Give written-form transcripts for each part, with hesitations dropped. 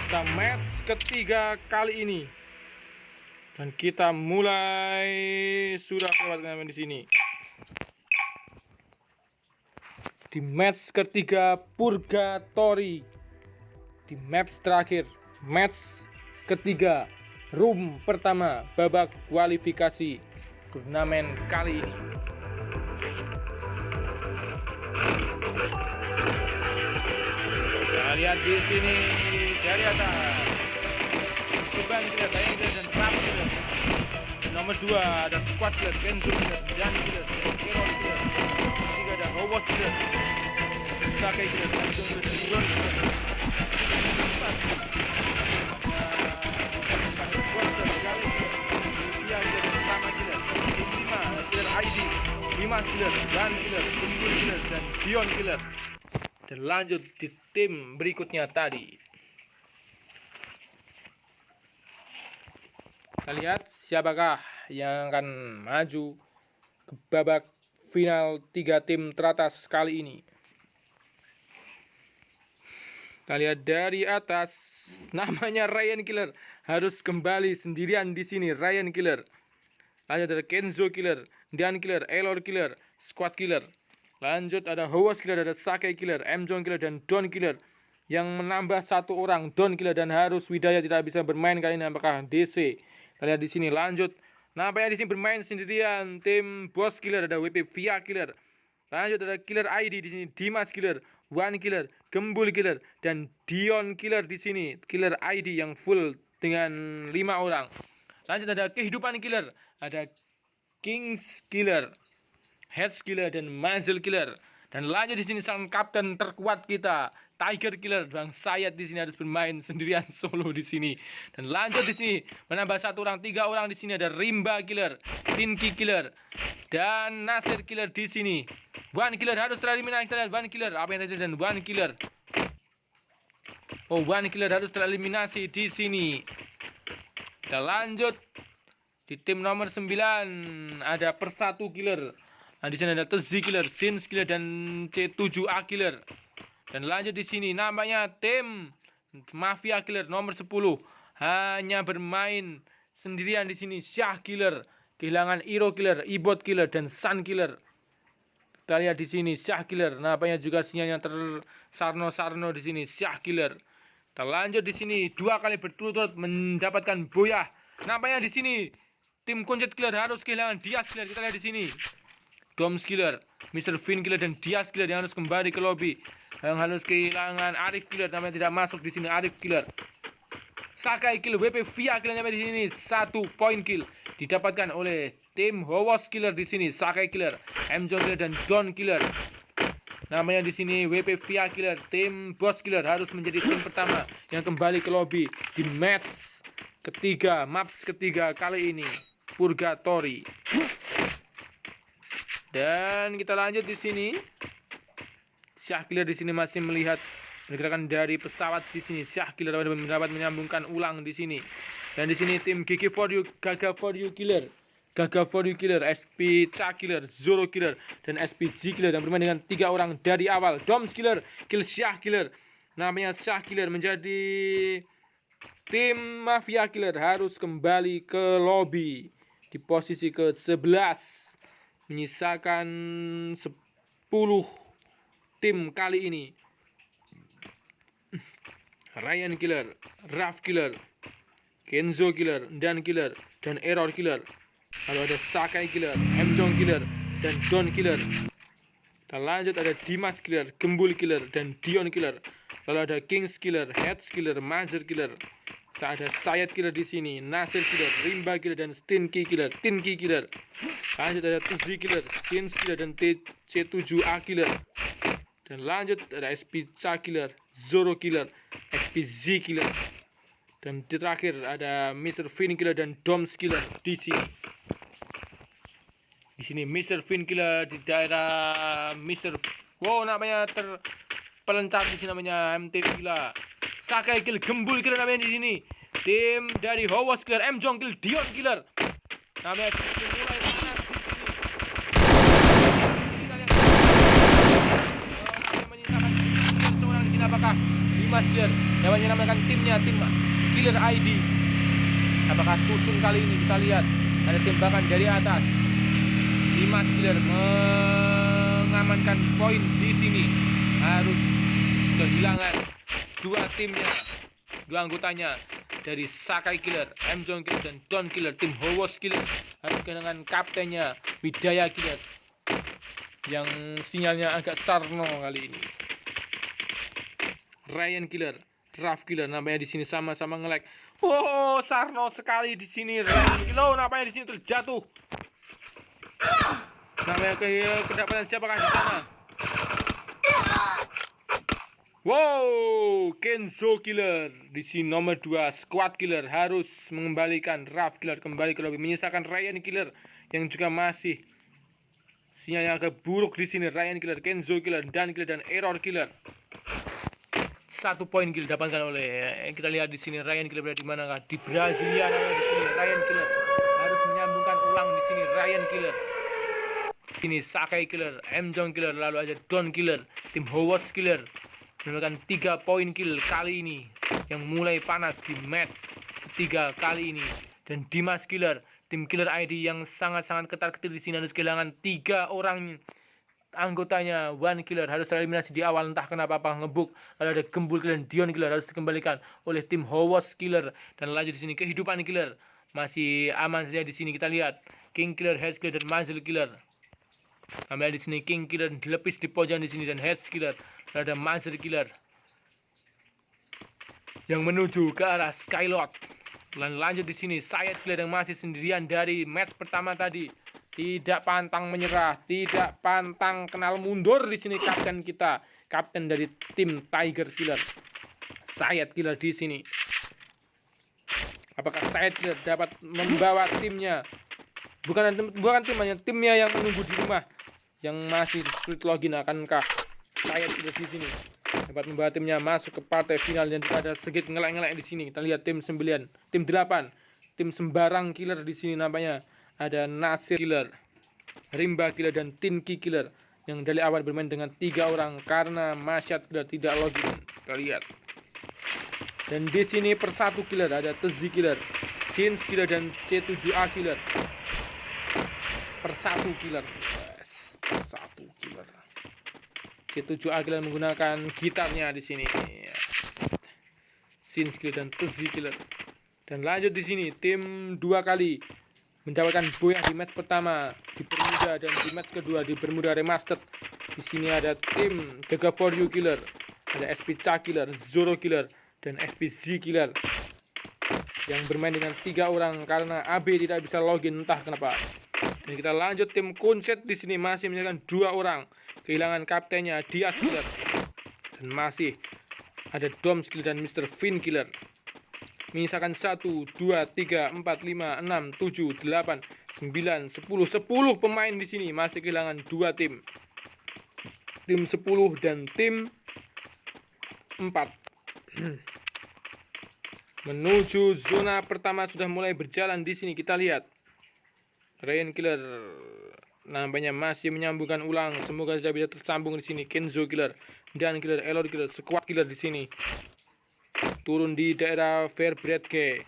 Kita match ketiga kali ini. Dan kita mulai sudah lewat di sini. Di match ketiga Purgatory. Di match terakhir, match ketiga room pertama babak kualifikasi turnamen kali ini. Kita lihat di sini dari atas. Beban killer, Bayang killer dan Trap killer. Nomor 2 ada Squad killer, Kenzo killer, Dan killer, Kero killer. 3 ada Howard killer, Sakai killer, Anton killer, dan Iron killer. 5 killer, Dan killer, Kumpul killer, dan Dion killer. Dan lanjut di tim berikutnya tadi. Kita lihat siapakah yang akan maju ke babak final 3 tim teratas kali ini. Kita lihat dari atas, namanya Ryan Killer, harus kembali sendirian di sini. Ryan Killer. Lanjut ada Kenzo Killer, Dan Killer, Elor Killer, Squad Killer. Lanjut ada Howard Killer, ada Sakai Killer, M-Jong Killer, dan Don Killer. Yang menambah 1 orang, Don Killer, dan harus Widaya tidak bisa bermain kali ini. Apakah DC? Kita lihat di sini. Lanjut, nampaknya di sini bermain sendirian tim Boss Killer, ada WP Via Killer. Lanjut ada Killer ID di sini, Dimas Killer, One Killer, Gembul Killer, dan Dion Killer di sini. Killer ID yang full dengan 5 orang. Lanjut ada Kehidupan Killer, ada Kings Killer, Heads Killer, dan Manzel Killer. Dan lanjut di sini sang kapten terkuat kita, Tiger Killer. Bang Sayat di sini harus bermain sendirian solo di sini. Dan lanjut di sini menambah 1 orang, 3 orang di sini ada Rimba Killer, Tinky Killer, dan Nasir Killer di sini. One Killer harus tereliminasi. Kita lihat One Killer apa yang terjadi dan One Killer. Oh, One Killer harus tereliminasi di sini. Kita lanjut di tim nomor 9 ada Persatu Killer. Nah, di sini ada Tezi Killer, Sins Killer, dan C7A Killer. Dan lanjut di sini namanya tim Mafia Killer nomor 10 hanya bermain sendirian di sini. Syah Killer, kehilangan Iro Killer, Ibot Killer, dan Sun Killer. Kita lihat di sini Syah Killer, nampaknya juga sinyalnya tersarno-sarno di sini. Syah Killer. Kita lanjut di sini 2 kali berturut-turut mendapatkan boyah. Nampaknya di sini tim Kunjet Killer harus kehilangan Dias Killer. Kita lihat di sini Doms Killer, Mr. Finn Killer, dan Dias Killer yang harus kembali ke lobby. Yang harus kehilangan Arif Killer, namanya tidak masuk di sini. Arif Killer, Sakai Killer, WP Via Killer namanya di sini. 1 poin kill didapatkan oleh tim Howos Killer di sini. Sakai Killer, M-Jong Killer, dan Don Killer. Namanya di sini WP Via Killer. Tim Boss Killer harus menjadi tim pertama yang kembali ke lobby di match ketiga, maps ketiga kali ini, Purgatory. Dan kita lanjut di sini. Syah Killer di sini masih melihat pergerakan dari pesawat di sini. Syah Killer dapat menyambungkan ulang di sini. Dan di sini tim GG for You, Gaga for You Killer, Gaga for You Killer, SP Cha Killer, Zoro Killer, dan SP Z Killer yang bermain dengan 3 orang dari awal. Doms Killer, kill Syah Killer. Namanya Syah Killer menjadi tim Mafia Killer harus kembali ke lobby di posisi ke-11. Menyisakan 10 tim kali ini. Ryan Killer, Raf Killer, Kenzo Killer, Dan Killer, dan Error Killer. Lalu ada Sakai Killer, M-Jong Killer, dan Don Killer. Kita lanjut ada Dimas Killer, Gembul Killer, dan Dion Killer. Lalu ada Kings Killer, Heads Killer, Mazer Killer. Kita ada Sayat Killer di sini, Nasir Killer, Rimba Killer, dan Tinky Killer. Lanjut ada Tezi Killer, Sins Killer, dan C7A Killer. Dan lanjut ada SP Cha Killer, Zoro Killer, SP Z Killer. Dan di terakhir ada Mr. Finn Killer dan Doms Killer di sini. Di sini Mr. Finn Killer di daerah Wow, namanya terpelencar di sini, namanya MT Killer. Sakai Killer, Gembul Killer namanya di sini. Tim dari Howard Killer, M-Jong Killer, Dion Killer. Namanya mulai panas di sini. Kita lihat menyisakan seorang di sini. Apakah Dimas Killer yang menyelamatkan timnya, tim Killer ID. Apakah tusun kali ini? Kita lihat ada tembakan dari atas. Dimas Killer mengamankan poin di sini. Harus kehilangan dua timnya, dua anggotanya dari Sakai Killer, M Jong Killer dan Don Killer. Tim Howos Killer harus kehilangan kaptennya Widaya Killer yang sinyalnya agak sarno kali ini. Ryan Killer, Raf Killer namanya di sini sama-sama nge-lag. Oh, sarno sekali di sini Ryan Killer. Namanya di sini terjatuh. Namanya kedapatan siapakah di sana? Wow, Kenzo Killer di sini nomor 2 Squad Killer harus mengembalikan Raf Killer kembali ke lobby, menyisakan Ryan Killer yang juga masih sinyalnya agak buruk di sini. Ryan Killer, Kenzo Killer, Dan Killer dan Error Killer. 1 poin kill didapatkan oleh kita lihat di sini Ryan Killer berada di manakah? Di Brasilia namanya di sini. Ryan Killer harus menyambungkan ulang di sini. Ryan Killer. Ini Sakai Killer, M Jong Killer, lalu ada Don Killer, tim Howos Killer mendapatkan 3 poin kill kali ini yang mulai panas di match ketiga kali ini. Dan Dimas Killer, tim Killer ID yang sangat-sangat ketar-ketir di sini harus kehilangan 3 orang anggotanya. One Killer harus tereliminasi di awal, entah kenapa ngebuk. Lalu ada Gembul Killer dan Dion Killer harus dikembalikan oleh tim Howos Killer. Dan lanjut di sini kehidupan Killer masih aman saja di sini. Kita lihat King Killer, Heads Killer dan Mazul Killer. Ambil di sini King Killer dilepis di pojok di sini dan Heads Killer. Lalu ada Mazul Killer yang menuju ke arah Skylord. Dan lanjut di sini Sayed Killer yang masih sendirian dari match pertama tadi. Tidak pantang menyerah, tidak pantang kenal mundur di sini kapten kita, kapten dari tim Tiger Killer, Sayed Killer di sini. Apakah Sayed Killer dapat membawa timnya? Bukan timnya yang menunggu di rumah, yang masih sulit login. Akankah Sayed Killer di sini dapat membawa timnya masuk ke partai final? Dan ada sedikit ngelek-ngelek di sini. Kita lihat tim 9, tim 8, tim sembarang Killer di sini namanya. Ada Nasir Killer, Rimba Killer dan Tinki Killer yang dari awal bermain dengan 3 orang karena Masyad Killer tidak login. Kita lihat. Dan di sini persatu Killer ada Tezi Killer, Sins Killer dan C7A Killer. Persatu Killer. Yes, persatu Killer. C7A Killer menggunakan gitarnya di sini. Yes. Sins Killer dan Tezi Killer. Dan lanjut di sini tim 2 kali mendapatkan boyah di match pertama di Bermuda dan di match kedua di Bermuda Remastered. Di sini ada tim The For You Killer, ada SP Cha Killer, Zoro Killer dan SPZ Killer yang bermain dengan 3 orang karena AB tidak bisa login entah kenapa. Dan kita lanjut tim Kunset di sini masih menyerahkan 2 orang, kehilangan kaptennya Dias Killer dan masih ada Dom Killer dan Mr. Finn Killer. Menyisakan 1, 2, 3, 4, 5, 6, 7, 8, 9, 10 pemain di sini masih kehilangan 2 tim. Tim 10 dan tim 4. Menuju zona pertama sudah mulai berjalan di sini. Kita lihat Ryan Killer nampaknya masih menyambungkan ulang. Semoga sudah bisa tersambung di sini. Kenzo Killer, Dan Killer, Elor Killer, Squad Killer di sini. Turun di daerah Fairbredke.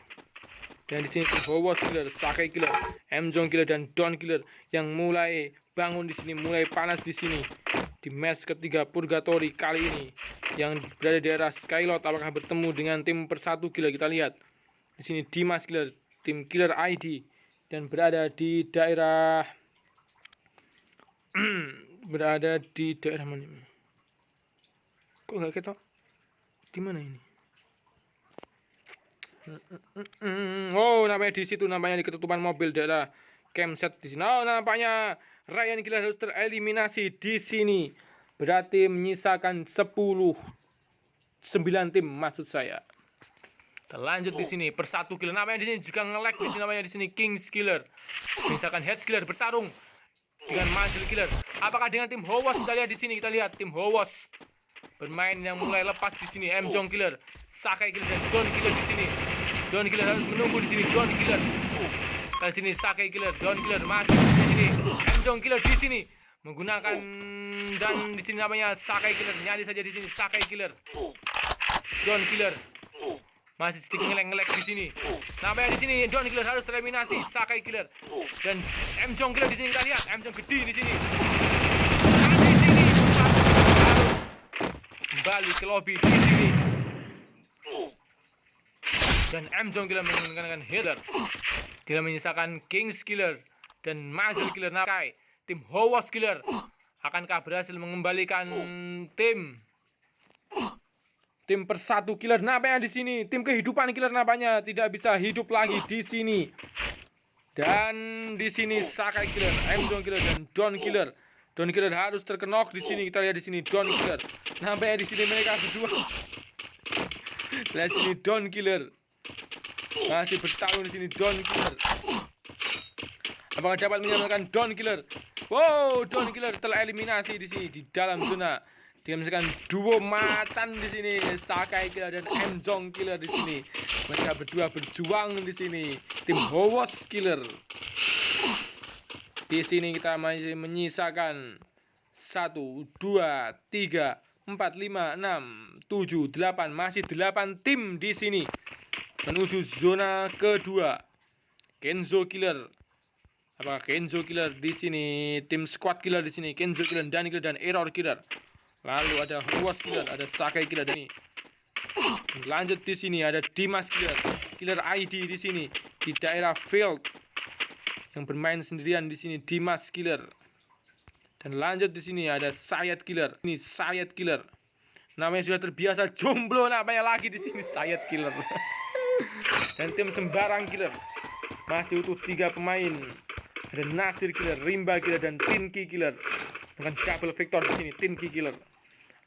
Dan di sini Howos Killer, Sakai Killer, M Jong Killer dan Don Killer yang mulai bangun di sini, mulai panas di sini. Di match ketiga Purgatory kali ini yang berada di daerah Skylord, apakah bertemu dengan tim persatu Killer? Kita lihat. Di sini Dimas Killer, tim Killer ID dan berada di daerah mana? Kok nggak ketok? Di mana ini? Oh, namanya di situ, namanya di ketutupan mobil daerah campsite di sini. Oh, nampaknya Ryan Killer harus tereliminasi di sini. Berarti menyisakan 9 tim maksud saya. Kita lanjut di sini persatu Killer. Namanya di sini juga nge-lag di sini, namanya di sini Kings Killer. Misalkan Heads Killer bertarung dengan Mazul Killer. Apakah dengan tim Howos? Kita lihat di sini, kita lihat tim Howos bermain yang mulai lepas di sini. M Jong Killer, Sakai Killer dan Don Killer di sini. Don Killer harus menunggu di sini. Don Killer. Di sini Sakai Killer, Don Killer masih di sini. M Jong Killer di sini menggunakan, dan di sini namanya Sakai Killer. Nyanyi saja di sini Sakai Killer. Don Killer. Masih sedikit ngelek di sini. Nampaknya di sini Don Killer harus tereliminasi. Sakai Killer dan M Jong Killer di sini kita lihat. M Jong gede di sini. Dan di sini harus kembali ke lobby di sini. Dan M Jong Killer menggunakan healer. Killer menyisakan Kings Killer dan Major Killer. Nakai tim Howard Killer akankah berhasil mengembalikan tim persatu Killer? Nampaknya di sini tim kehidupan Killer nampaknya tidak bisa hidup lagi di sini. Dan di sini Sakai Killer, M Jong Killer dan Don Killer. Don Killer harus terkenok di sini. Kita lihat di sini Don Killer. Nampaknya di sini mereka berdua. Lihat sini Don Killer masih bertarung di sini. Don Killer apakah dapat menyelamatkan Don Killer? Wow, Don Killer tereliminasi di sini di dalam zona. Dia misalkan duo macan di sini, Sakai Killer dan M Jong Killer di sini. Mereka berdua berjuang di sini. Tim Howard Killer. Di sini kita masih menyisakan 1, 2, 3, 4, 5, 6, 7, 8. Masih 8 tim di sini menuju zona kedua. Kenzo Killer. Apakah Kenzo Killer di sini? Tim Squad Killer di sini. Kenzo Killer, Danny Killer dan Error Killer. Lalu ada Howard Killer, ada Sakai Killer di sini. Lanjut di sini ada Dimas Killer, Killer ID di sini di daerah field yang bermain sendirian di sini Dimas Killer. Dan lanjut di sini ada Sayat Killer. Ini Sayat Killer. Namanya sudah terbiasa jomblo, namanya lagi di sini Sayat Killer. Dan tim Sembarang Killer masih utuh 3 pemain. Ada Nasir Killer, Rimba Killer dan Tinky Killer. Dengan double victor di sini Tinky Killer.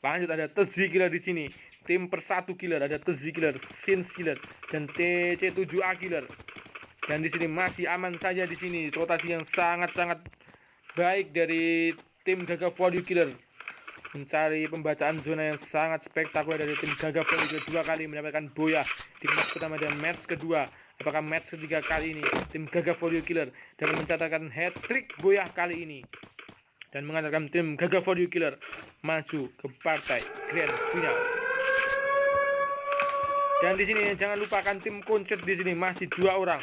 Lanjut ada Tezi Killer di sini. Tim persatu Killer ada Tezi Killer, Sins Killer dan TC7A Killer. Dan di sini masih aman saja di sini. Rotasi yang sangat-sangat baik dari tim Gagah For You Killer. Mencari pembacaan zona yang sangat spektakuler dari tim Gagah For You Killer. 2 kali mendapatkan boya di match pertama dan match kedua. Apakah match ketiga kali ini tim Gagah For You Killer dapat mencatatkan hat-trick boya kali ini dan mengantarkan tim Gagah For You Killer maju ke partai grand final. Dan di sini jangan lupakan tim konsert di sini masih 2 orang.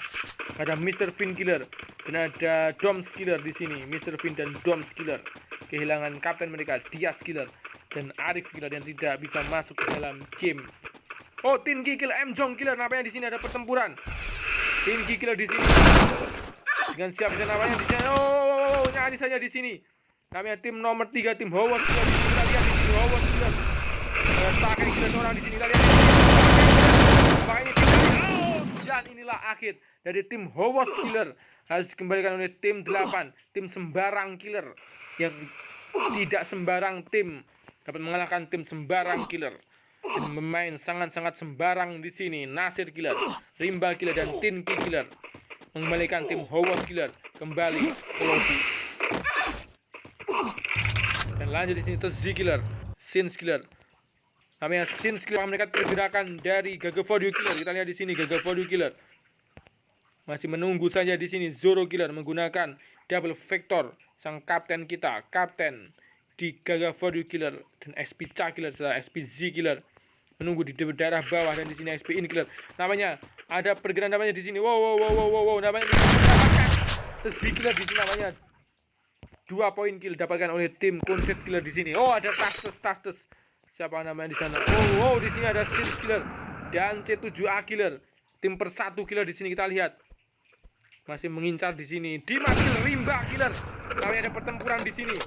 Ada Mr. Finn Killer dan ada Doms Killer di sini. Mr. Finn dan Doms Killer kehilangan kapten mereka Dias Killer dan Arif Killer yang tidak bisa masuk ke dalam game. Oh, Tinky Killer, M Jong Killer. Nampaknya di sini ada pertempuran. Tinky Killer di sini dengan siapa namanya di sini? Oh, nyanyi saja di sini. Namanya tim nomor 3 tim Howard Killer. Kita lihat di sini Howard Killer. Sakai Killer seorang di sini. Kita lihat. Apakah ini dan inilah akhir dari tim Howard Killer. Harus dikembalikan oleh tim 8, tim Sembarang Killer yang tidak sembarang tim dapat mengalahkan tim Sembarang Killer. Dan pemain sangat-sangat sembarang di sini Nasir Killer, Rimba Killer dan Tinky Killer mengembalikan tim Howard Killer kembali ke lobby. Dan lanjut di sini Tezi Killer, Sins Killer. Namanya Sins Killer, mereka pergerakan dari Gagah For You Killer. Kita lihat di sini Gagah For You Killer masih menunggu saja di sini. Zoro Killer menggunakan double vector sang kapten kita, kapten di Gagah For You Killer dan SP Cha Killer, SP Z Killer menunggu di daerah bawah dan di sini SP In Killer. Namanya ada pergerakan namanya di sini. Wow, namanya Tezi Killer di sini namanya. 2 poin kill dapatkan oleh tim Konsep Killer di sini. Oh, ada Tastes. Siapa namanya di sana? Oh, di sini ada Sins Killer dan C7A Killer. Tim persatu Killer di sini kita lihat. Masih mengincar di sini. Dimas Killer, Rimba Killer. Namanya ada pertempuran di sini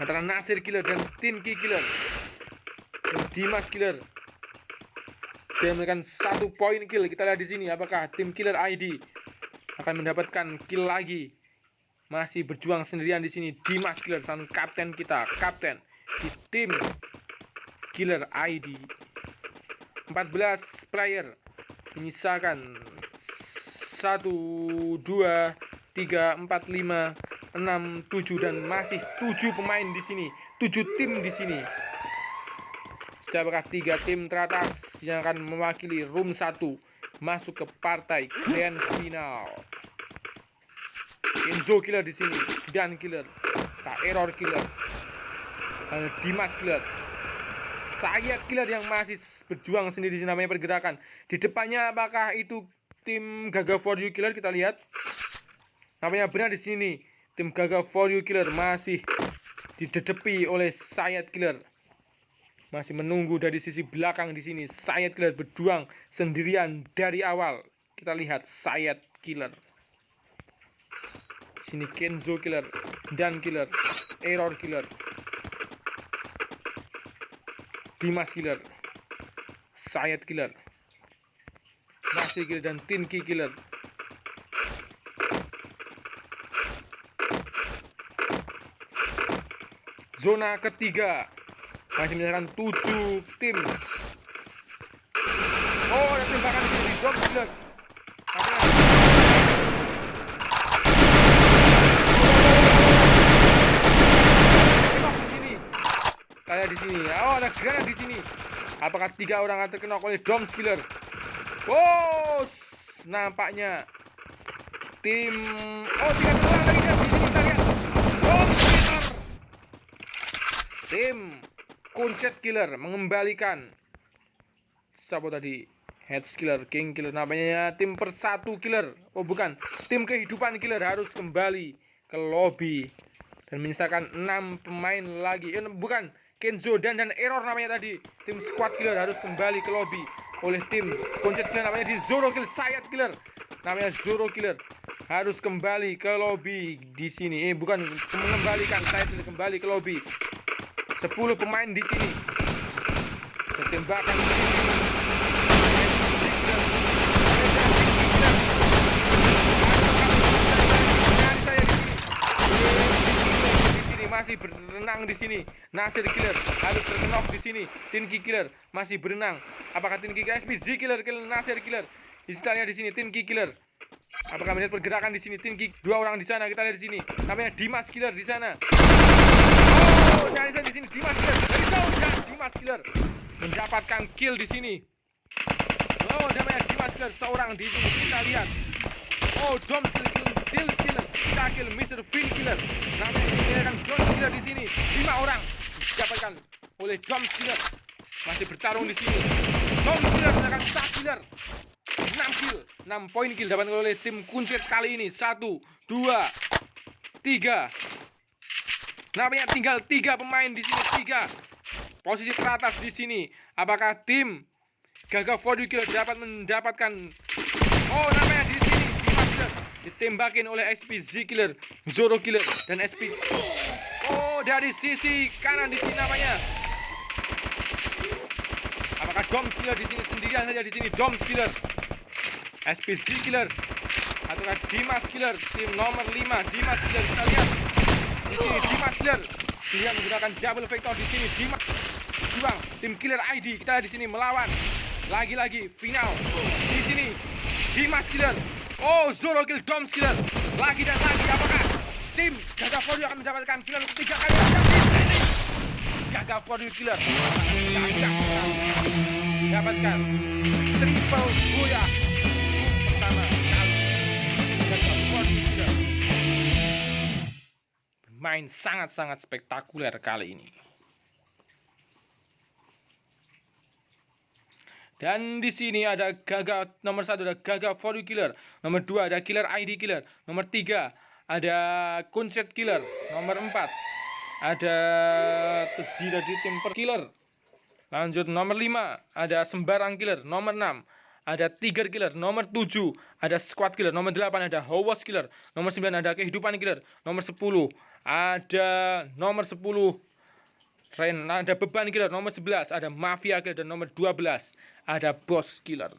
antara Nasir Killer dan Tinky Killer. Dan Dimas Killer. Dia memberikan 1 poin kill. Kita lihat di sini apakah tim Killer ID akan mendapatkan kill lagi. Masih berjuang sendirian di sini Dimas Killer, sang kapten kita, kapten di tim Killer ID. 14 player menyisakan 1, 2, 3, 4, 5, 6, 7 dan masih 7 pemain di sini, 7 tim di sini. Siapakah 3 tim teratas yang akan mewakili room 1 masuk ke partai grand final? Kenzo Killer di sini, Dan Killer, Error Killer, Dimas Killer, Sayat Killer yang masih berjuang sendiri di namanya pergerakan. Di depannya apakah itu tim Gaga For You Killer? Kita lihat. Namanya benar di sini. Tim Gaga For You Killer masih didedepi oleh Sayat Killer. Masih menunggu dari sisi belakang di sini. Sayat Killer berjuang sendirian dari awal. Kita lihat Sayat Killer. Sini Kenzo Killer, Dan Killer, Error Killer, Dimas Killer, Sayat Killer, Nasir Killer dan Tinky Killer. Zona ketiga masih menyisakan 7 tim. Oh, ada tembakan di sini, Dom Killer. Kayak di sini. Oh, ada granat di sini. Apakah 3 orang akan terkena oleh Dom Killer? Oh, nampaknya tim 3 orang lagi di sini kita lihat. Dom Killer. Tim Kuncet Killer mengembalikan siapa tadi? Head Killer, King Killer, namanya tim Persatu Killer. Oh, bukan. Tim Kehidupan Killer harus kembali ke lobby dan menyisakan 6 pemain lagi. Bukan. Kenzo dan Error namanya tadi. Tim Squad Killer harus kembali ke lobby oleh tim Kuncet Killer, namanya di Zoro Killer. Sayat Killer namanya Zoro Killer harus kembali ke lobby di sini. Bukan mengembalikan, Sayat Killer kembali ke lobby. 10 pemain di sini. Tembakan di sini. Masih berenang di sini. Nasir Killer harus terkenok di sini. Tinky Killer masih berenang. Apakah Tinky Killer? SPZ Killer, Nasir Killer. Istilahnya di sini Tinky Killer. Apakah melihat pergerakan di sini? Tinky 2 orang di sana. Kita lihat di sini. Namanya Dimas Killer di sana. Oh, nyari di sini Dimas Killer. Dari jauh dan Dimas Killer mendapatkan kill di sini. Oh, namanya Dimas Killer seorang di sini. Kita lihat. Oh, Dom Killer, kita kill Mr. Finn Killer. Namanya dikirakan Dom Killer di sini. 5 orang didapatkan oleh Dom Killer. Masih bertarung di sini. Dom Killer mendapatkan Star Killer. 6 kill, 6 poin kill didapatkan oleh tim Kuncet kali ini. 1, 2, 3. Namanya tinggal 3 pemain di sini. 3 posisi teratas di sini. Apakah tim Gaga For You Killer dapat mendapatkan? Oh, namanya di sini Dimas Killer ditembakin oleh SPZ Killer, Zoro Killer dan SP. Oh, dari sisi kanan di sini namanya. Apakah Dom Killer di sini sendirian saja di sini? Dom Killer, SPZ Killer, ataukah Dimas Killer tim nomor 5? Dimas Killer, kita lihat di sini Dimas Killer dia menggunakan double vector di sini. Dimas juang tim Killer ID, kita lihat di sini melawan lagi-lagi final di sini Dimas Killer. Oh, Zoro Kill, Dom Killer lagi dan lagi. Apakah tim Gaga For You akan mendapatkan kill ketiga kali? Gaga For You Killer mendapatkan triple booyah pertama kali. Gaga For You Killer bermain sangat-sangat spektakuler kali ini. Dan di sini ada Gaga nomor 1 ada Gaga For You Killer, nomor 2 ada Killer ID Killer, nomor 3 ada Kuncet Killer, nomor 4 ada Tezira di tim Killer. Lanjut nomor 5 ada Sembarang Killer, nomor 6 ada Tiger Killer, nomor 7 ada Squad Killer, nomor 8 ada Howard Killer, nomor 9 ada Kehidupan Killer, nomor 10 ada nomor 10 ada Beban Killer, nomor 11 ada Mafia Killer dan nomor 12 ada Boss Killer.